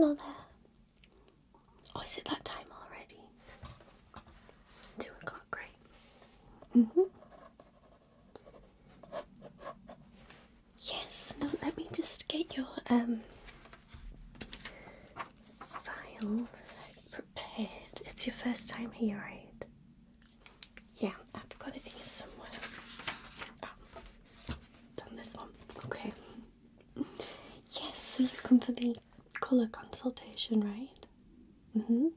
hello there. Oh, is it that time already? 2 o'clock, great. Yes, no, let me just get your file prepared. It's your first time here, right? Yeah, I've got it here somewhere. Done this one. Okay. Yes, so you've come for the colour consultation, right? I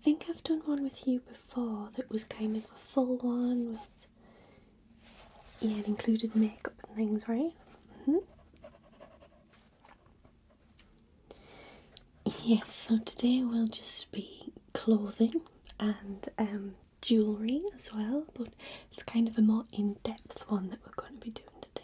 think I've done one with you before that was kind of a full one with, yeah, it included makeup and things, right? Yes, so today will just be clothing and jewellery as well, but it's kind of a more in-depth one that we're going to be doing today.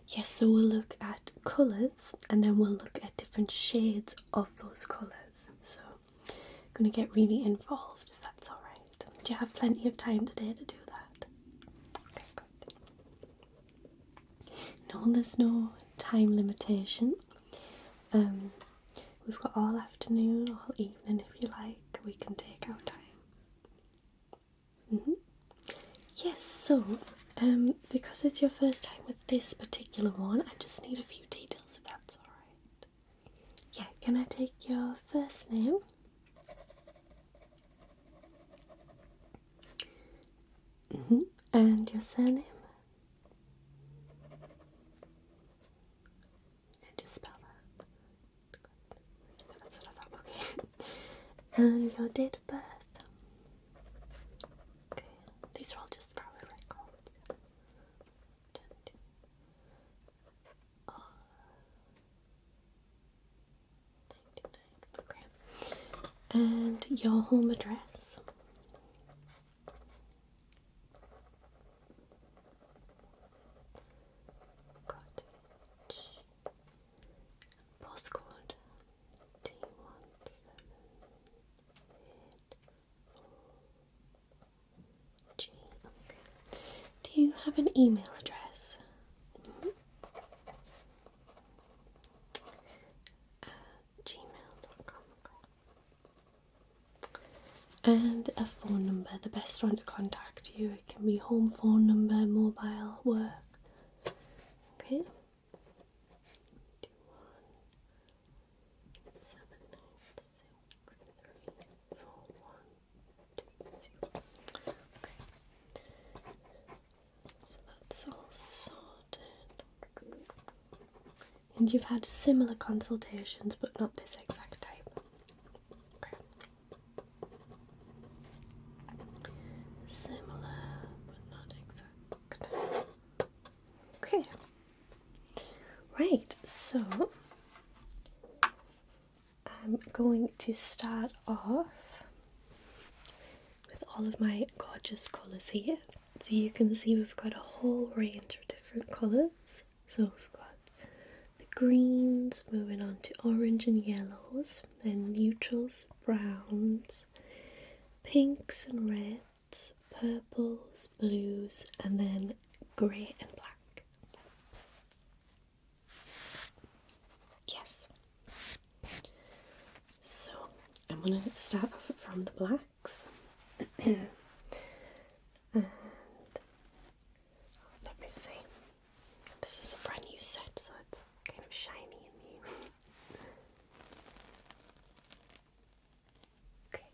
Yes, so we'll look at colours and then we'll look at different shades of those colours. So I'm going to get really involved if that's alright. Do you have plenty of time today to do that? Okay, good. No, there's no time limitation. We've got all afternoon, all evening if you like. We can take our time. Yes, so because it's your first time with this particular one, I just need a few details if that's alright. Yeah, can I take your first name? And your surname? Just spell that. That's what I thought, okay. And your date of birth? Okay, these are all just for our records. Okay. And your home address? Postcode T178G. Okay. Do you have an email address? Gmail.com. And a phone number, the best one to contact you. It can be home phone number, mobile, work. Okay. 2179634120. Okay. So that's all sorted. And you've had similar consultations, but not this exact type. Okay. Similar, but not exact. Okay. Right, so I'm going to start off with all of my gorgeous colours here. So you can see we've got a whole range of different colours. So we've got the greens, moving on to orange and yellows, then neutrals, browns, pinks and reds, purples, blues, and then grey and black. Yes. So I'm going to start off from the blacks. And let me see. This is a brand new set, so it's kind of shiny and new. Okay.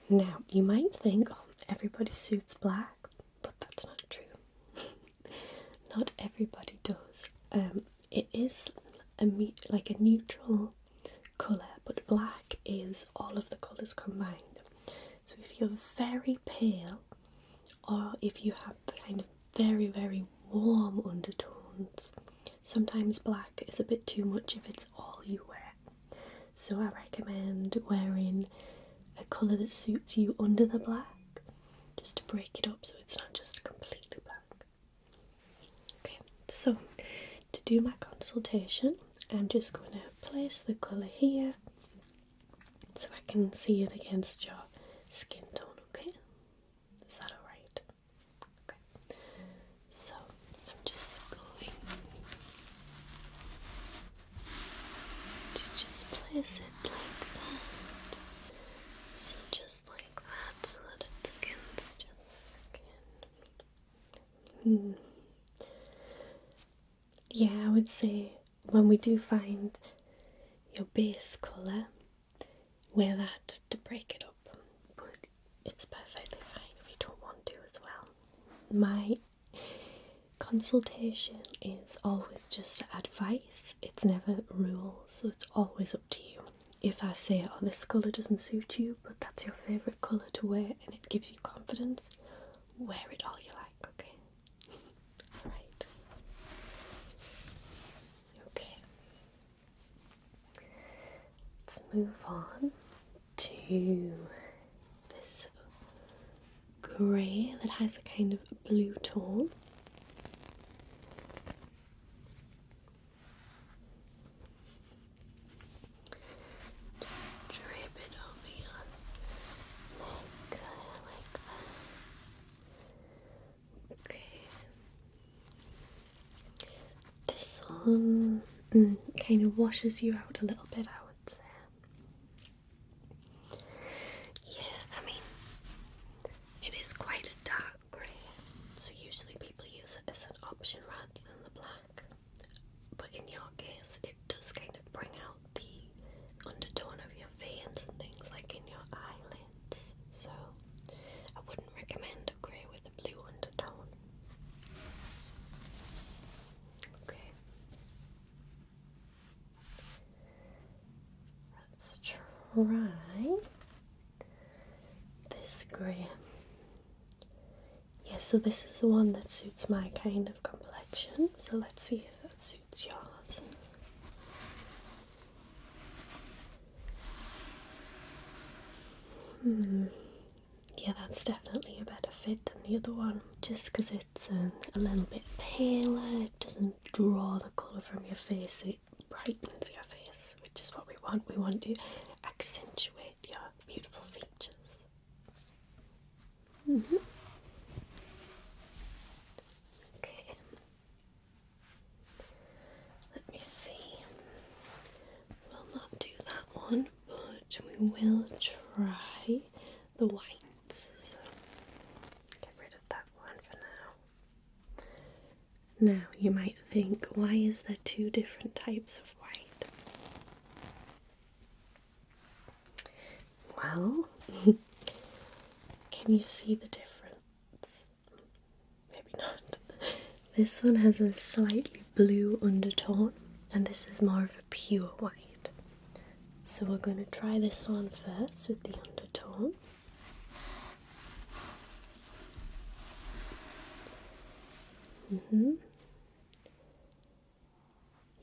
Now, you might think, oh, everybody suits black, but that's not true. Not everybody does. It is like a neutral colour, but black is all of the colours combined. So if you're very pale, or if you have kind of very, very warm undertones, sometimes black is a bit too much if it's all you wear. So I recommend wearing a colour that suits you under the black, just to break it up so it's not just completely black. Okay, so to do my consultation, I'm just going to place the colour here so I can see it against your skin tone, okay? Is that alright? Okay. So I'm just going place it like that. So just like that, so that it's against your skin. Yeah, I would say when we do find your base colour, wear that to break it up, but it's perfectly fine if you don't want to as well. My consultation is always just advice, it's never rules, so it's always up to you. If I say, oh, this colour doesn't suit you, but that's your favourite colour to wear and it gives you confidence, wear it all you like, okay? Right. Okay. Let's move on to this grey that has a kind of blue tone. Just drape it over your neck like that. Okay. This one kind of washes you out a little bit, I would say. Yeah, I mean, it is quite a dark grey, so usually people use it as an option rather than the black. But in your case, it does kind of bring out the undertone of your veins and things like in your eyelids. So I wouldn't recommend a grey with a blue undertone. Okay. Let's try this grey. Yeah, so this is the one that suits my kind of complexion. So let's see if that suits yours. Yeah, that's definitely a better fit than the other one. Just because it's a little bit paler, it doesn't draw the colour from your face, it brightens your face, which is what we want. We want to accentuate your beautiful features. Okay. Let me see. We'll not do that one, but we will try the whites. So get rid of that one for now. Now you might think, why is there two different types of white? Well, can you see the difference? Maybe not. This one has a slightly blue undertone, and this is more of a pure white. So we're going to try this one first with the undertone.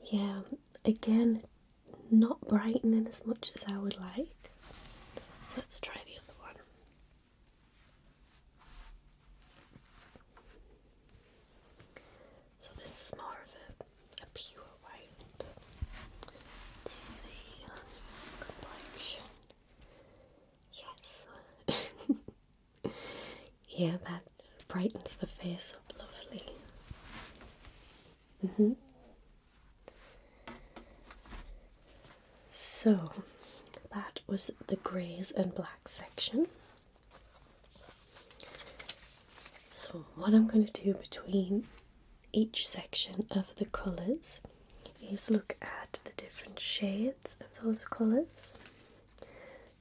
Yeah, again, not brightening as much as I would like. Let's try the other one. So this is more of a pure white. Let's see on complexion. Yes. Yeah, that brightens the face up lovely. So that was the greys and black section. So what I'm going to do between each section of the colours is look at the different shades of those colours.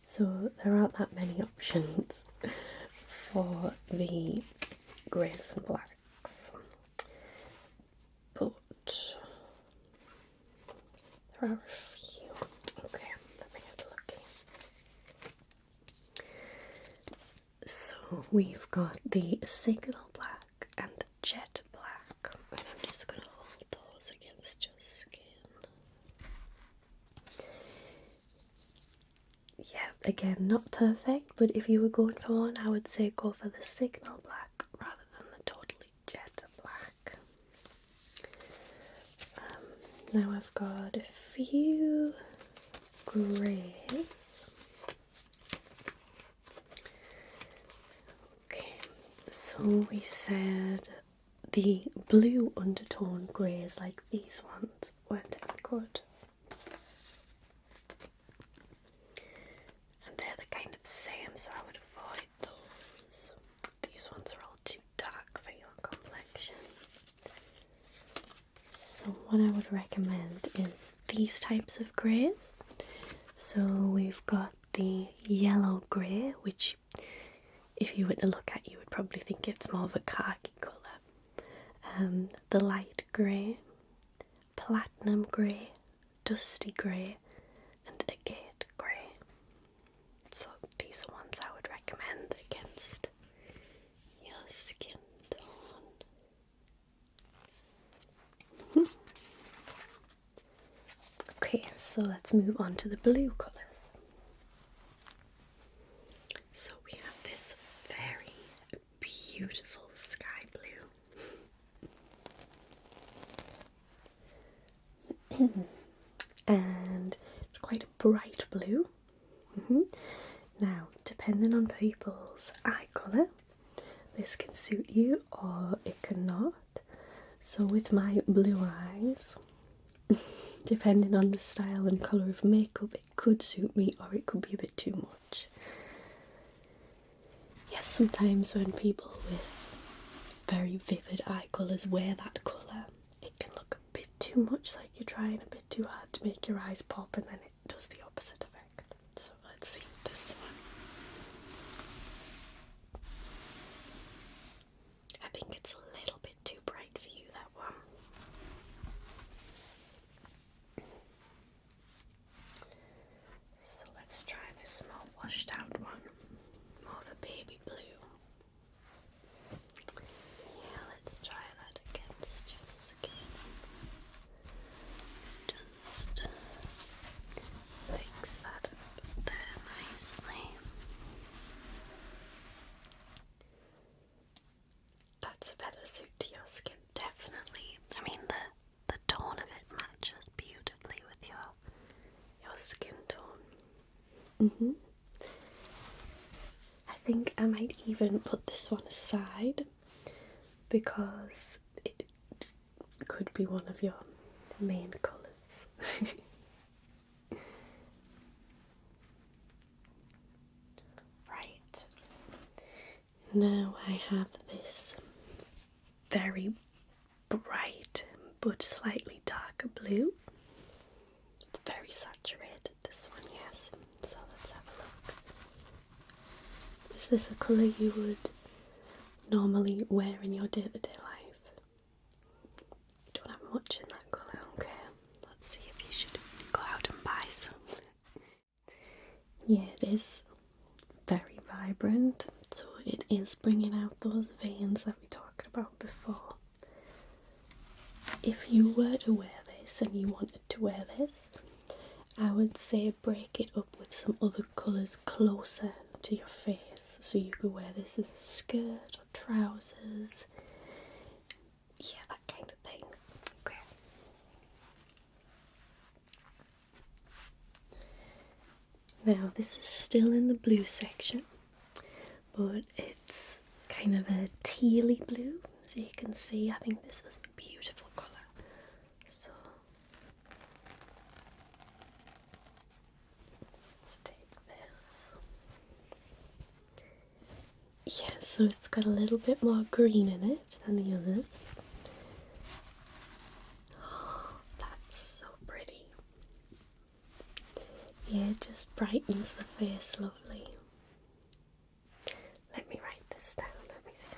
So there aren't that many options for the greys and blacks, but there are a few. Okay, let me get looking. So we've got the signal black and the jet black, and I'm just going to hold those against your skin. Yeah, again, not perfect, but if you were going for one, I would say go for the signal black rather than the totally jet black. Now I've got a few greys. Okay, so we said the blue undertone greys like these ones weren't any good. what I would recommend is these types of greys. So we've got the yellow grey, which if you were to look at, you would probably think it's more of a khaki colour. The light grey, platinum grey, dusty grey, and agate grey. So these are ones I would recommend against your skin tone. Okay, so let's move on to the blue colours. So we have this very beautiful sky blue. And it's quite a bright blue. Now, depending on people's eye colour, this can suit you or it cannot. So with my blue eyes, depending on the style and colour of makeup, it could suit me or it could be a bit too much. Yes, sometimes when people with very vivid eye colours wear that colour, it can look a bit too much, like you're trying a bit too hard to make your eyes pop, and then it does the opposite effect. So let's see this one. I think it's a little bit too bright for you, that one. So let's try this more washed out one, more of a baby blue. Yeah, let's try that against your skin. Just fix that up there nicely. That's a better suit to your skin, definitely. I mean, the tone of it matches beautifully with your skin tone. I think I might even put this one aside because it could be one of your main colours. Right. Now I have this very bright but slightly darker blue. It's very saturated, this one, yes. So let's have a look. Is this a colour you would normally wear in your day-to-day life? You don't have much in that colour, okay. Let's see if you should go out and buy some. Yeah, it is very vibrant, so it is bringing out those veins that we talked about before. If you were to wear this and you wanted to wear this, I would say break it up with some other colours closer to your face. So you could wear this as a skirt or trousers. Yeah, that kind of thing. Okay. Now this is still in the blue section, but it's kind of a tealy blue. As you can see, I think this is a beautiful colour. So let's take this. Yeah, so it's got a little bit more green in it than the others. Oh, that's so pretty. Yeah, it just brightens the face lovely. Let me write this down, let me see.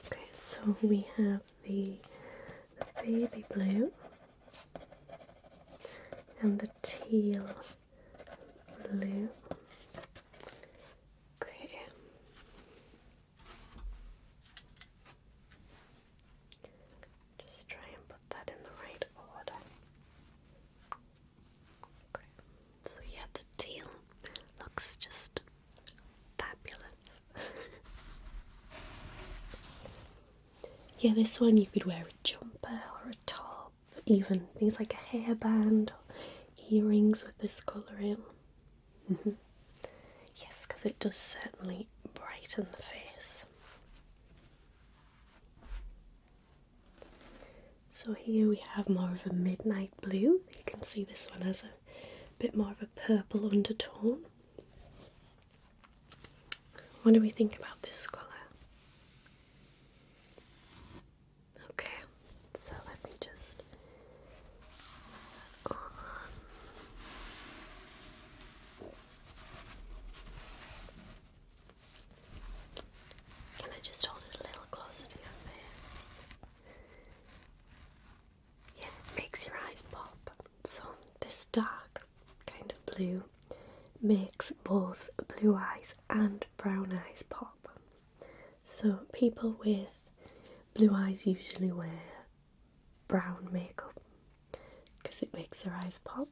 Okay, so we have the baby blue and the teal blue. Okay. Just try and put that in the right order. Okay. So yeah, the teal looks just fabulous. Yeah, this one you could wear a jumper or a top, even things like a hairband or earrings with this colour in. Yes, because it does certainly brighten the face. So here we have more of a midnight blue. You can see this one has a bit more of a purple undertone. What do we think about this colour? blue makes both blue eyes and brown eyes pop. So people with blue eyes usually wear brown makeup because it makes their eyes pop,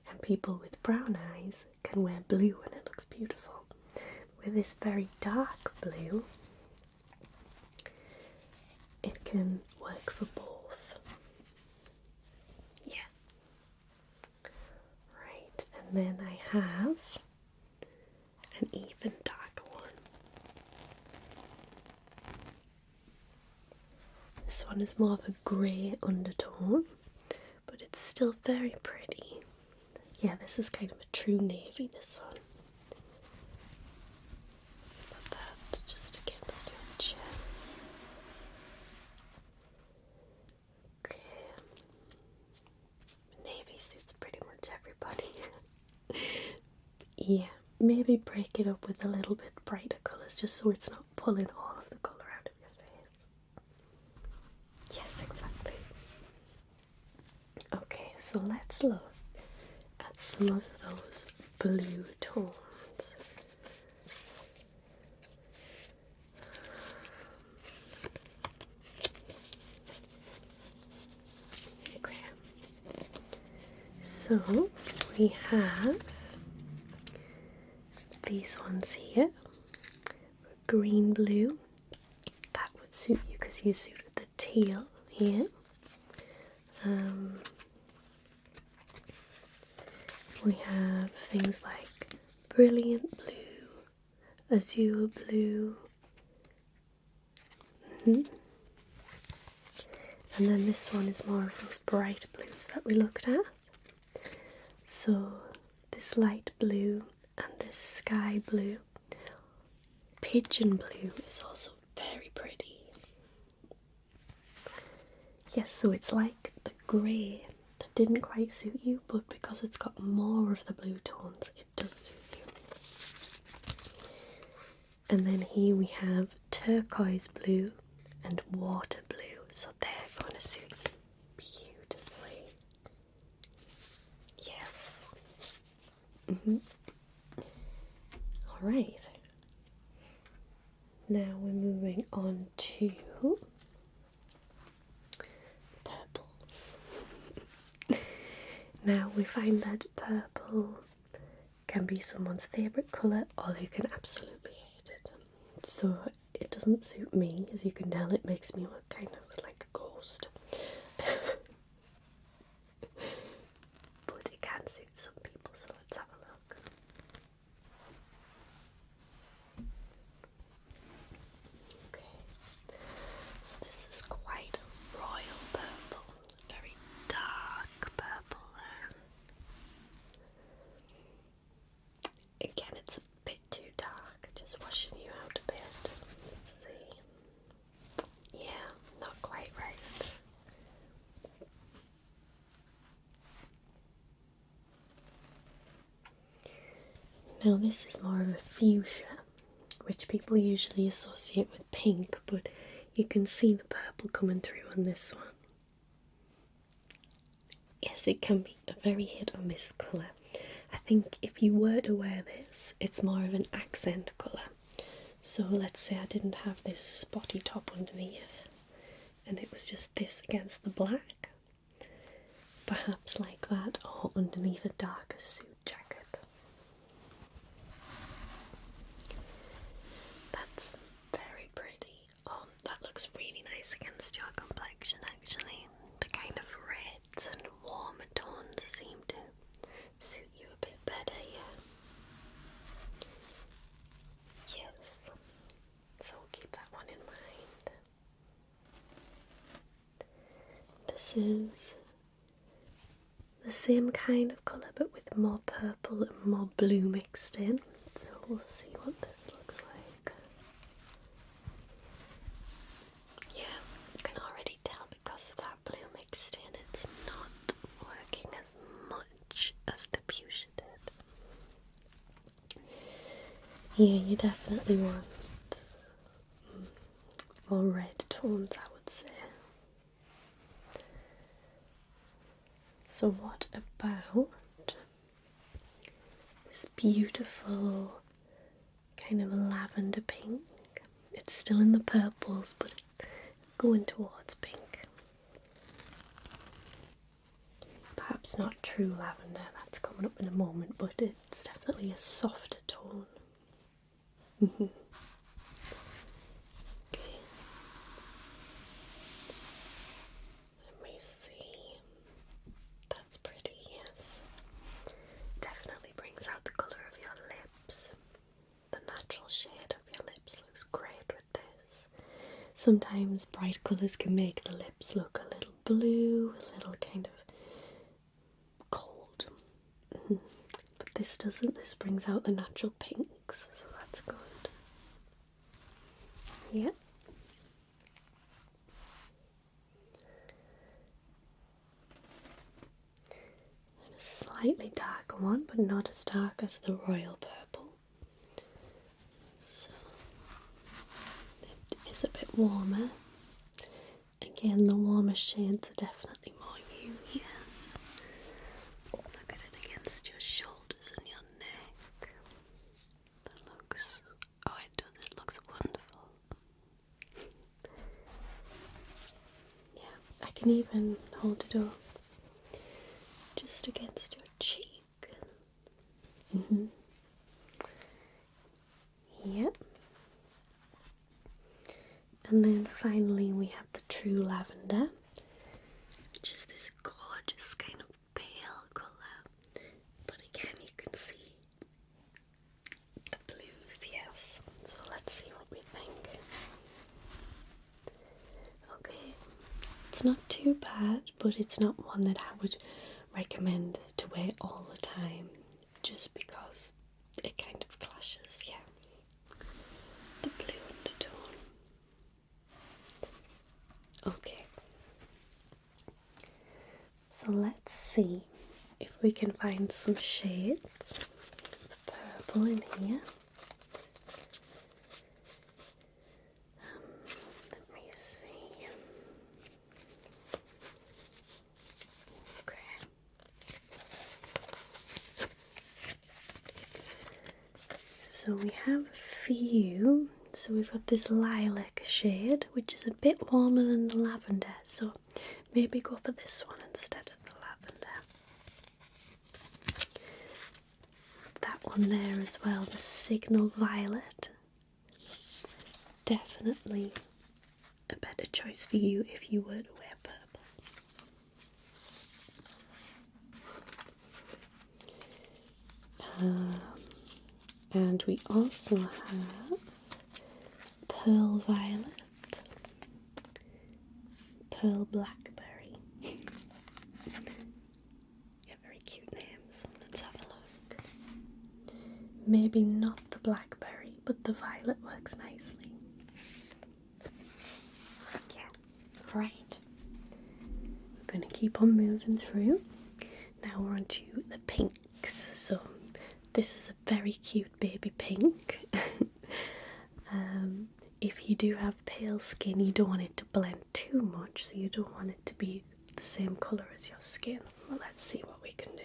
and people with brown eyes can wear blue and it looks beautiful. With this very dark blue, it can work for both. Yeah. Right, and then I have an even darker one. This one is more of a grey undertone, but it's still very pretty. Yeah, this is kind of a true navy, this one. Put that just against your chest. Okay. Navy suits pretty much everybody. Yeah, maybe break it up with a little bit brighter colours just so it's not pulling all of the colour out of your face. Yes, exactly. Okay, so let's look at some of those blue tones. Okay, so we have these ones here. Green blue, that would suit you because you suit the teal here. We have things like brilliant blue, azure blue, and then this one is more of those bright blues that we looked at. So this light blue and this sky blue. Pigeon blue is also very pretty. Yes, so it's like the grey that didn't quite suit you, but because it's got more of the blue tones, it does suit you. And then here we have turquoise blue and water blue, so they're going to suit you beautifully. Yes. Alright. Now we're moving on to purples. Now we find that purple can be someone's favourite colour or they can absolutely hate it. So it doesn't suit me, as you can tell. It makes me look kind of like a ghost. But it can suit some people, so let's have a look. Okay, so this is quite a royal purple, very dark purple there. Again, it's a bit too dark, just washing you out a bit. Let's see. Yeah, not quite right. Now this is more of a fuchsia, which people usually associate with pink, but you can see the purple coming through on this one. Yes, it can be a very hit or miss colour. I think if you were to wear this, it's more of an accent colour. So let's say I didn't have this spotty top underneath, and it was just this against the black. Perhaps like that, or underneath a darker suit jacket. That's very pretty. Oh, that looks really nice against your complexion actually. The kind of reds and warmer tones seem to suit you a bit better, yeah. Yes. So we'll keep that one in mind. This is the same kind of colour but with more purple and more blue mixed in. So we'll see what this looks like. Yeah, you can already tell because of that blue mixed in, it's not working as much as the fuchsia did. Yeah, you definitely want more red tones, I would say. So what about beautiful kind of lavender pink. It's still in the purples, but going towards pink. Perhaps not true lavender, that's coming up in a moment, but it's definitely a softer tone. Okay. Let me see. That's pretty, yes. Definitely brings out the colour of your lips. The natural shade of your lips looks great with this. Sometimes bright colours can make the lips look a little blue, a little kind of cold. But this doesn't. This brings out the natural pinks, so that's good. Yep. And a slightly darker one, but not as dark as the royal purple. So it is a bit warmer. Again, the warmer shades are definitely more you, yes. Look at it against your shoulders and your neck. That looks, oh it does, it looks wonderful. Yeah, I can even hold it up just against your cheek. Yep. And then finally we have the true lavender, which is this gorgeous kind of pale colour. But again, you can see the blues, yes. So let's see what we think. Okay, it's not too bad, but it's not one that I would recommend to wear all the time, just because it kind of clashes, yeah. The blue undertone. Okay, so let's see if we can find some shades of purple in here. Let me see. Okay. So we have a few. So we've got this lilac shade, which is a bit warmer than the lavender, so maybe go for this one instead of the lavender. That one there as well, the Signal Violet. Definitely a better choice for you if you were to wear purple. And we also have Pearl Violet, Pearl Blackberry. Yeah, very cute names. Let's have a look. Maybe not the blackberry, but the violet works nicely. Yeah, right. We're going to keep on moving through. Now we're on to the pinks. So this is a very cute baby pink. If you do have pale skin, you don't want it to blend too much, so you don't want it to be the same colour as your skin. Well, let's see what we can do.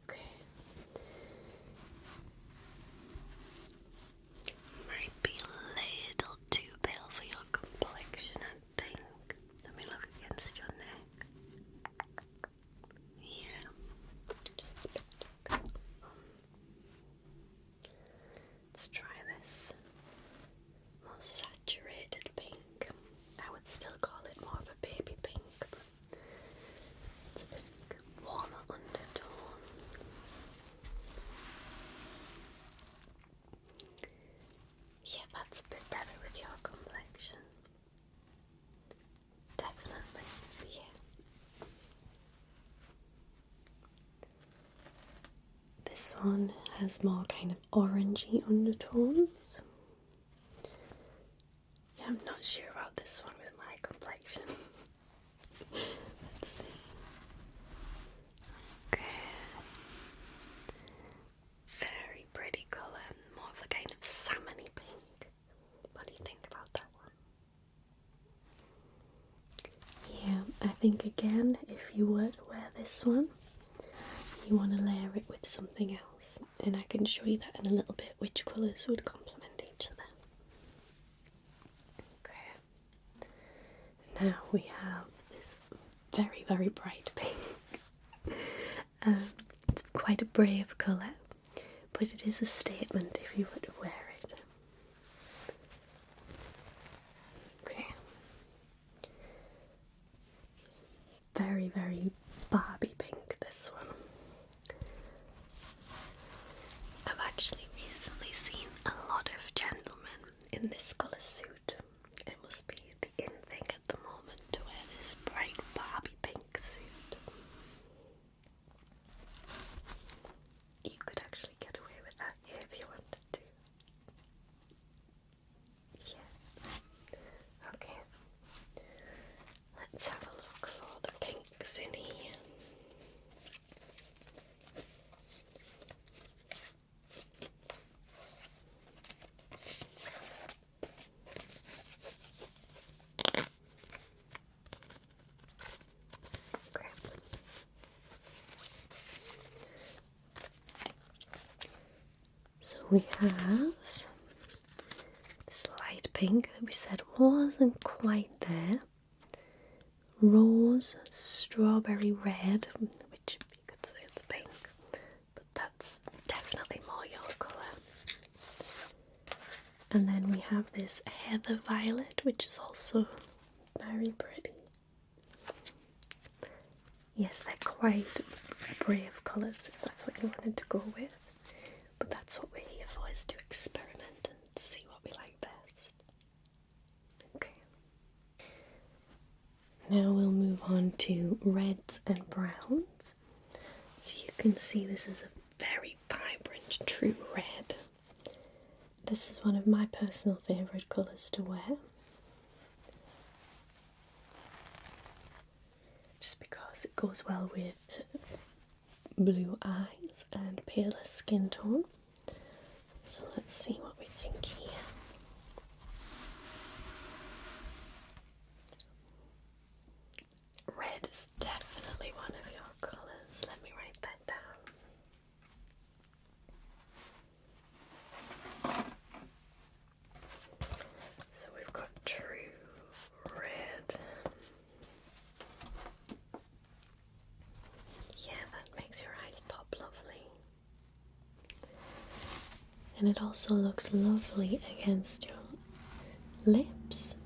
Okay. Might be a little too pale for your complexion, I think. Let me look against your neck. Yeah. Let's try this more saturated pink. I would still call it more of a baby pink, but it's a bit warmer undertones. Yeah, that's a bit better with your complexion. Definitely, yeah. This one has more kind of orangey undertones. Yeah, I'm not sure about this one with my complexion. Let's see. Okay. Very pretty colour, more of a kind of salmony pink. What do you think about that one? think again, if you were to wear this one, you want to layer it with something else, and I can show you that in a little bit, which colours would complement each other. Okay. Now we have this very, very bright pink. It's quite a brave colour, but it is a statement if you were to wear it. Okay. Very, very Barbie pink, this one. I've actually recently seen a lot of gentlemen in this colour suit. It must be the in thing at the moment to wear this bright Barbie pink suit. You could actually get away with that if you wanted to. Yeah. Okay. Let's have a look for the pinks in here. Okay. So we have this light pink that we said wasn't quite there. Rose, strawberry red, which you could say is pink, but that's definitely more your colour. And then we have this heather violet, which is also very pretty. Yes, they're quite brave colours if that's what you wanted to go with, but that's what we're here for, is to experiment and to see what we like best. Okay. Now we'll move on to reds and browns. So you can see this is a very vibrant, true red. This is one of my personal favourite colours to wear, just because it goes well with blue eyes and paler skin tone. So let's see what we think here. Red is definitely one of your colours. Let me write that down. So we've got true red. Yeah, that makes your eyes pop lovely. And it also looks lovely against your lips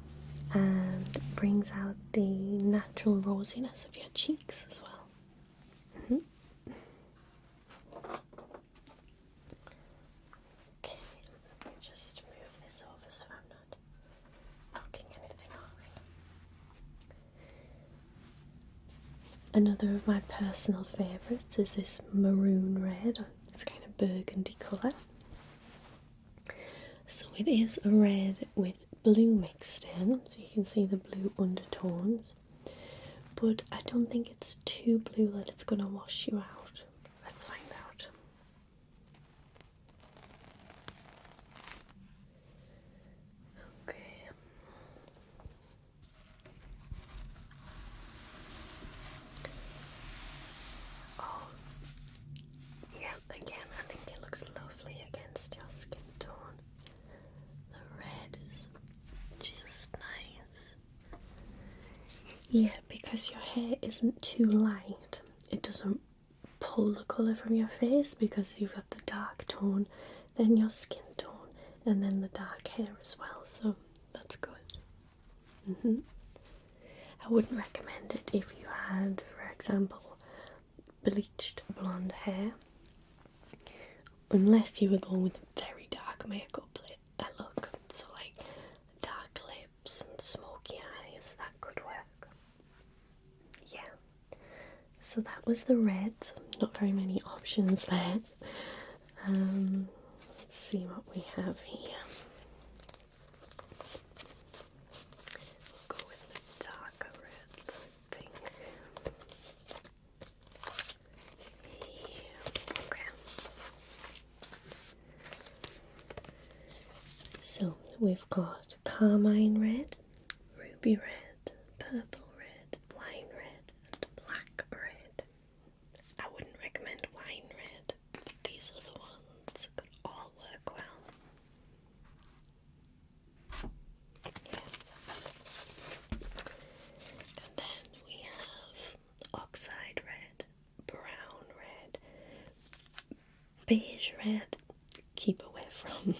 and brings out the natural rosiness of your cheeks as well. Okay, let me just move this over so I'm not knocking anything off. Another of my personal favourites is this maroon red. It's kind of burgundy colour. So it is a red with blue mixed in, so you can see the blue undertones. But I don't think it's too blue that it's going to wash you out. Let's find out. Okay. Oh, yeah, again, I think it looks lovely against your skin tone. The red is just nice. Yeah, because your hair isn't too light, it doesn't pull the colour from your face because you've got the dark tone, then your skin tone, and then the dark hair as well, so that's good. I wouldn't recommend it if you had, for example, bleached blonde hair, unless you were going with a very dark makeup look, so like dark lips and smoky eyes, that could work. Yeah, so that was the reds. Not very many options there. Let's see what we have here. We'll go with the darker reds, I think. Yeah, okay. So we've got carmine red, ruby red, purple red, wine red, beige red, keep away from.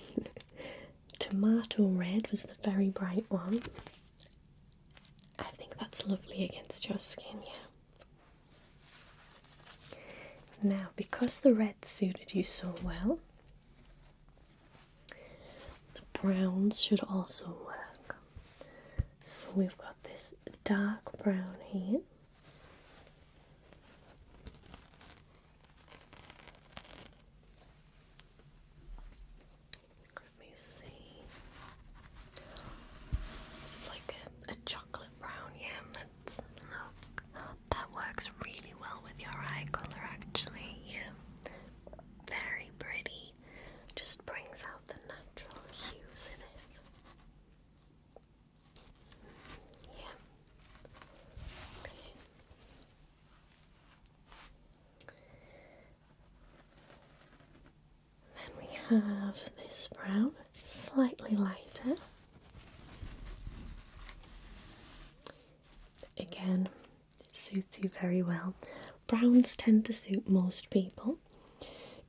Tomato red was the very bright one. I think that's lovely against your skin, yeah. Now, because the red suited you so well, the browns should also work. So we've got this dark brown here. Let me see. It's like a chocolate brown, yeah. That works really well with your eye colour actually, yeah. Very pretty. Just brings out the natural hues in it. Yeah. Okay. Then we have this brown, slightly lighter. Again, it suits you very well. Browns tend to suit most people.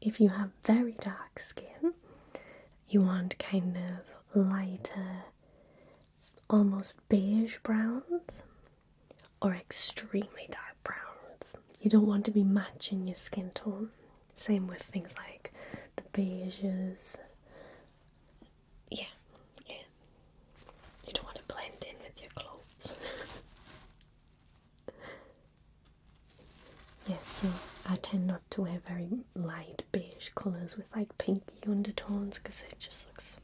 If you have very dark skin, you want kind of lighter, almost beige browns, or extremely dark browns. You don't want to be matching your skin tone. Same with things like the beiges. Yeah. You don't want to blend in with your clothes. Yeah, so I tend not to wear very light beige colours with like pinky undertones because it just looks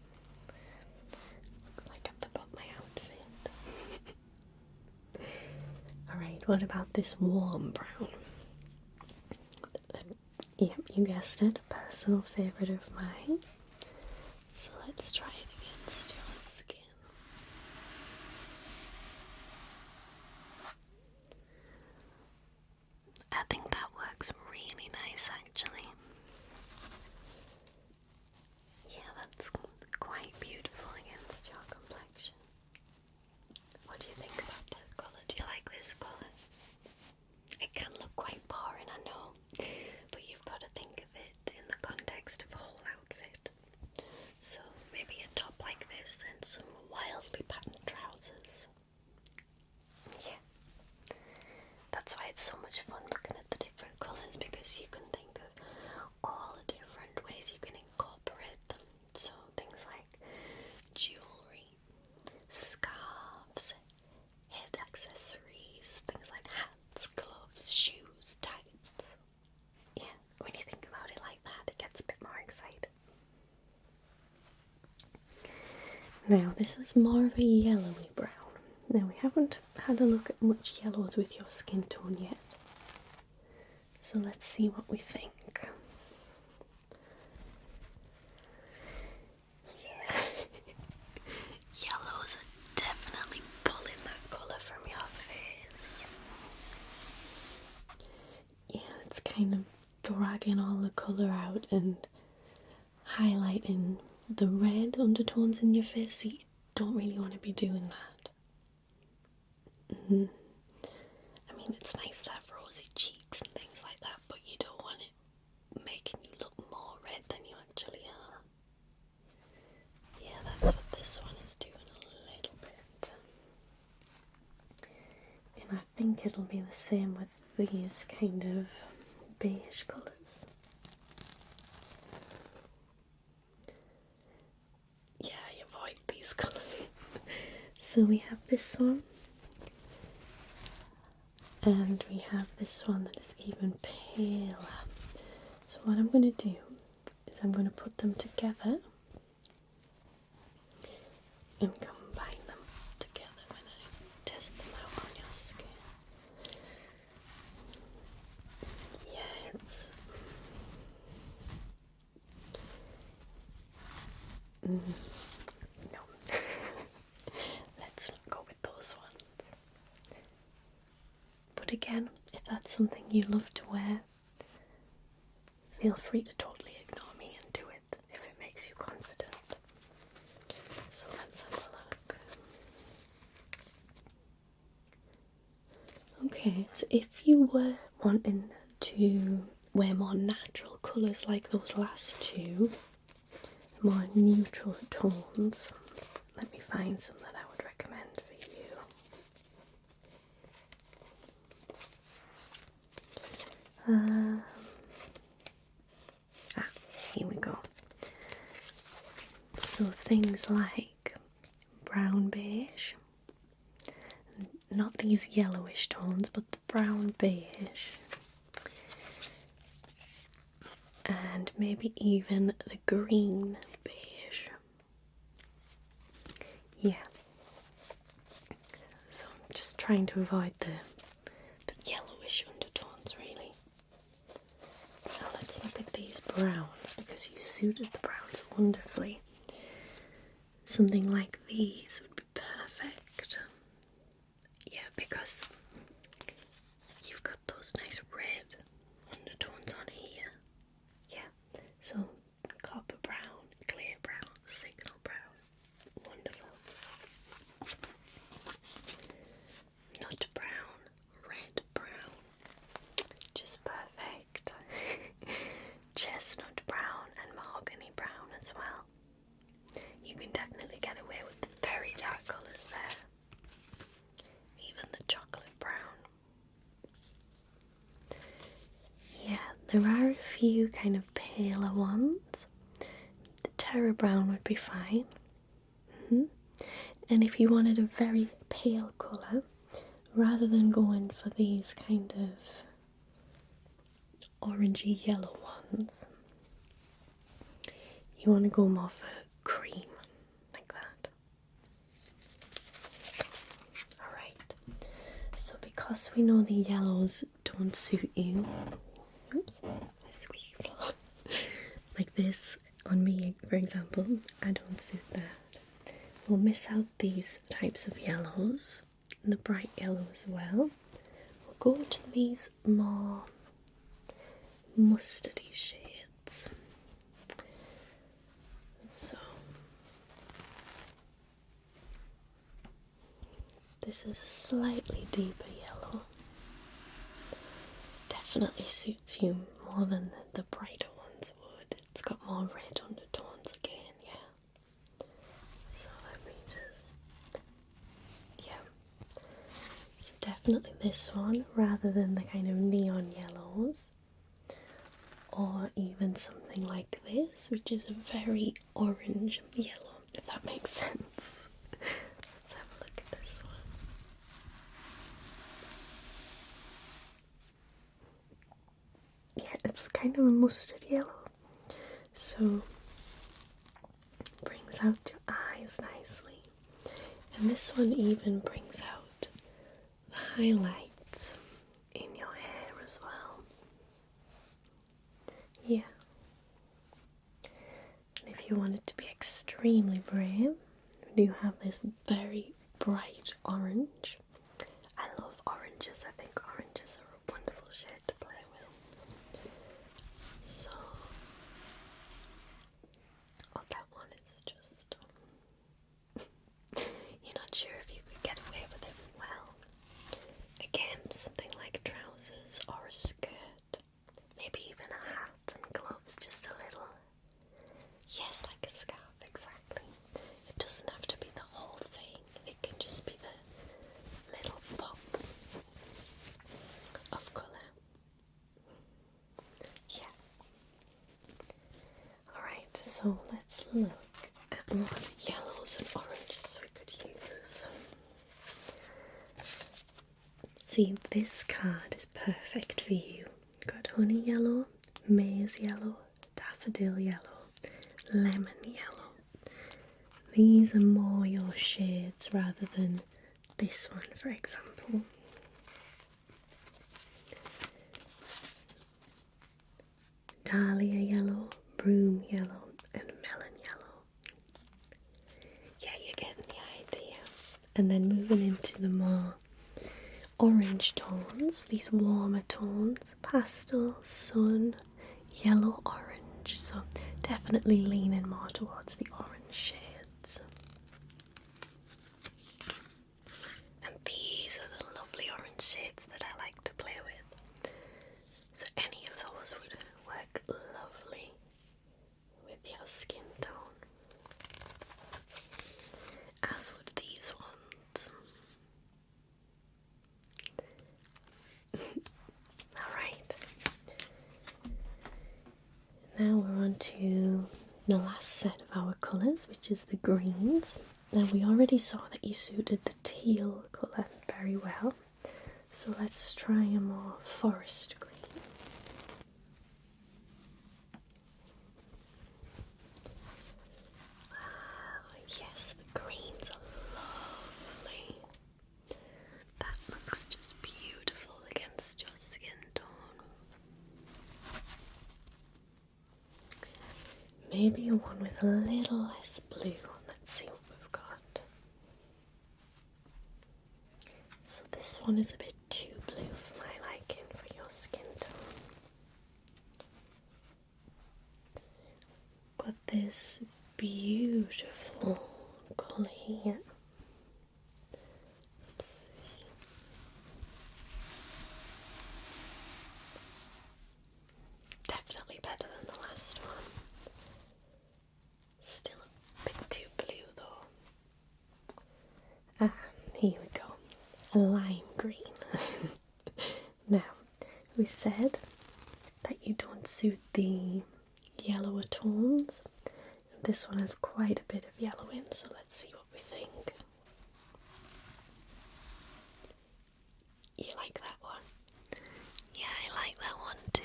like I forgot my outfit. Alright, what about this warm brown? Yep, you guessed it, a personal favourite of mine. So let's try it against your skin. I think that works really nice actually. Yeah, that's quite beautiful against your complexion. What do you think about that colour? Do you like this colour? It can look quite boring, I know, but you've got to think of it in the context of a whole outfit. So maybe a top like this and some wildly patterned trousers. Yeah. That's why it's so much fun looking at the different colours, because you can think of all the different ways you can incorporate them. So things like jewellery, scarves, head accessories, things like hats, gloves, shoes, tights. Yeah, when you think about it like that, it gets a bit more exciting. Now, this is more of a yellowy brown. Now, we haven't had a look at much yellows with your skin tone yet, so let's see what we think. Yeah. Yellows are definitely pulling that colour from your face. Yeah, it's kind of dragging all the colour out and highlighting the red undertones in your face, so you don't really want to be doing that. I mean, it's nice to have rosy cheeks and things like that, but you don't want it making you look more red than you actually are. Yeah, that's what this one is doing a little bit. And I think it'll be the same with these kind of beige colours. Yeah, I avoid these colours. So we have this one. And we have this one that is even paler. So what I'm going to do is I'm going to put them together and combine them together when I test them out on your skin. Yeah, it's... No. Let's not go with those ones. But again, if that's something you love to wear, feel free to totally ignore me and do it if it makes you confident. So let's have a look. Okay, so if you were wanting to wear more natural colours, colours like those last two, more neutral tones, let me find some that I would recommend for you. Here we go. So things like brown beige, not these yellowish tones, but the brown beige, and maybe even the green beige. Yeah. So I'm just trying to avoid the yellowish undertones, really. Now let's look at these browns, because you suited the browns wonderfully. Something like these would be perfect. Yeah, because you've got those nice red undertones on here. Yeah, so copper brown, clear brown, signal brown. Wonderful. Nut brown, red brown. Just perfect. Chestnut brown and mahogany brown as well. You can definitely get away with the very dark colours there. Even the chocolate brown. Yeah, there are a few kind of paler ones. The terra brown would be fine. And if you wanted a very pale colour, rather than going for these kind of orangey yellow ones, you want to go more for cream, like that. Alright, so because we know the yellows don't suit you, oops, I squeaked. Like this on me, for example, I don't suit that. We'll miss out these types of yellows, and the bright yellow as well. We'll go to these more mustardy shades. So this is a slightly deeper yellow. Definitely suits you more than the brighter ones would. It's got more red undertones again, yeah. So let me just, yeah. So definitely this one rather than the kind of neon yellows. Or even something like this, which is a very orange yellow, if that makes sense. Let's have a look at this one. Yeah, it's kind of a mustard yellow, so brings out your eyes nicely. And this one even brings out the highlights in your hair as well. Yeah. And if you want it to be extremely brave, we do have this very bright orange. I love oranges. I think oranges are a wonderful shade to play with. So, oh, that one is just, you're not sure if you could get away with it well. Again, something like trousers or a skirt, maybe even a hat and gloves, just a little. Yes, like a scarf, exactly. It doesn't have to be the whole thing, it can just be the little pop of colour. Yeah. Alright, so let's look at what yellows and oranges we could use. See, this card is perfect for you. Got honey yellow, maize yellow, daffodil yellow, lemon yellow. These are more your shades rather than this one, for example. Dahlia yellow, broom yellow, and melon yellow. Yeah, you're getting the idea. And then moving into the more orange tones, these warmer tones, pastel, sun, yellow, orange. So definitely leaning more towards the orange shades. And these are the lovely orange shades that I like to play with. So any of those would work now we're on to the last set of our colours, which is the greens. Now we already saw that you suited the teal colour very well, so let's try a more forest green. Ah, yes, the greens are lovely. That looks just beautiful against your skin tone. Maybe one with a little less blue. Let's see what we've got. So this one is a bit too blue for my liking for your skin tone. Got this beautiful colour here. Let's see. Definitely better than the last one. Still a bit too blue though. Ah, here we go. A lime green. Now, we said that you don't suit the yellower tones. This one has quite a bit of yellow in, so let's see what we think. You like that one? Yeah, I like that one too.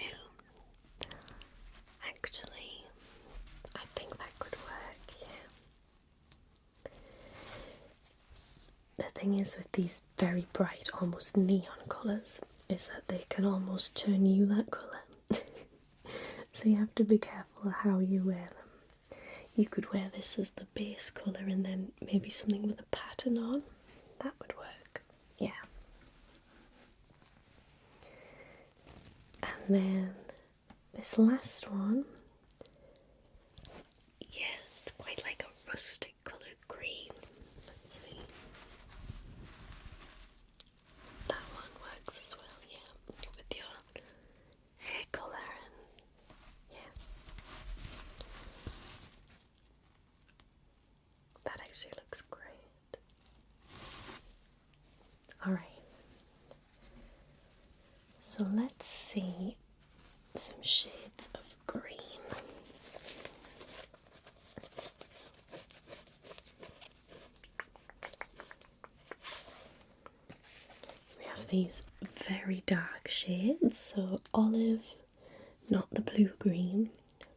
Actually, I think that could work, yeah. The thing is with these very bright, almost neon colours, is that they can almost turn you that colour. So you have to be careful how you wear them. You could wear this as the base colour and then maybe something with a pattern on. That would work, yeah. And then this last one, yeah, it's quite like a rustic coloured green. Let's see. That one works as well, yeah, with your hair colour and yeah. That actually looks great. Alright. So let's see some shades of green. We have these very dark shades, so olive, not the blue green,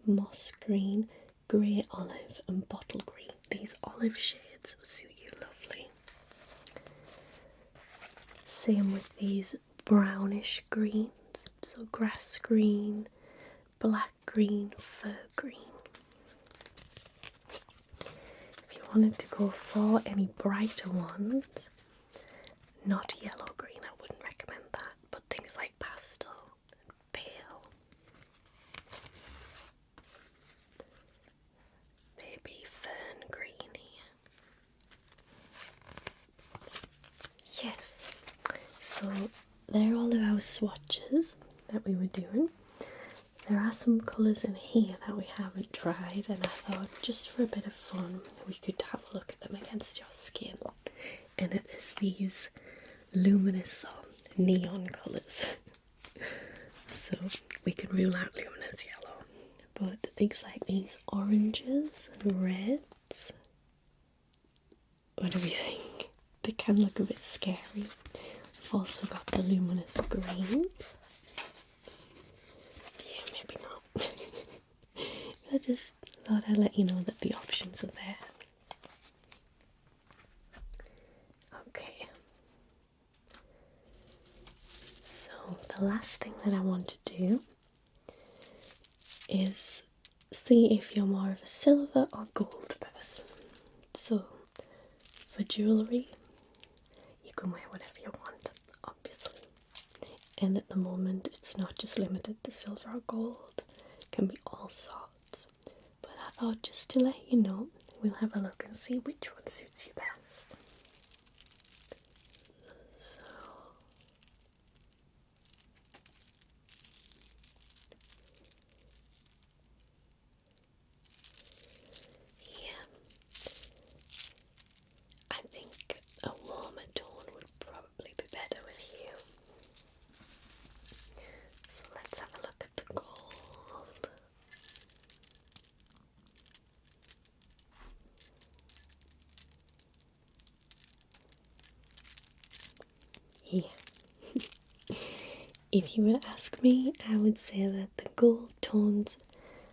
moss green, grey olive and bottle green. These olive shades will suit you lovely. Same with these brownish greens, so grass green, black green, fir green. If you wanted to go for any brighter ones, not yellow green, I wouldn't recommend that, but things like pastel and pale. Maybe fern green here. Yes, so they're all of our swatches that we were doing. There are some colours in here that we haven't tried, and I thought just for a bit of fun we could have a look at them against your skin. And it is these luminous neon colours. So we can rule out luminous yellow. But things like these oranges and reds, what do we think? They can look a bit scary. We've also got the luminous green. Yeah, maybe not. I just thought I'd let you know that the options are there. Okay. So the last thing that I want to do is see if you're more of a silver or gold person. So for jewellery, you can wear whatever you want, obviously. And at the moment, it's not just limited to silver or gold, it can be all sorts. But I thought just to let you know, we'll have a look and see which one suits you best. So, yeah, I think a warmer tone would probably be better with you. So let's have a look at the gold. Yeah. If you would ask me, I would say that the gold tones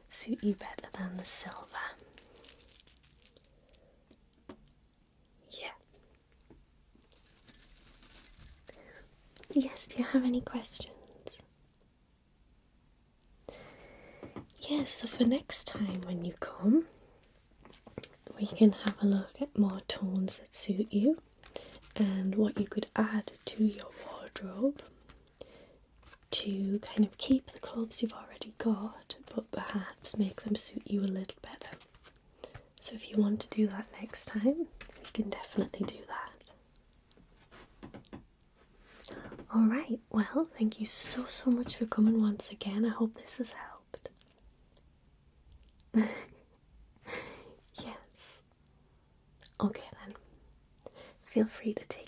suit you better than the silver. Yeah. Yes, do you have any questions? Yes, so for next time when you come, we can have a look at more tones that suit you and what you could add to your wardrobe to kind of keep the clothes you've already got, but perhaps make them suit you a little better. So if you want to do that next time, we can definitely do that. Alright, well, thank you so much for coming once again. I hope this has helped. Yes. Okay then. Feel free to take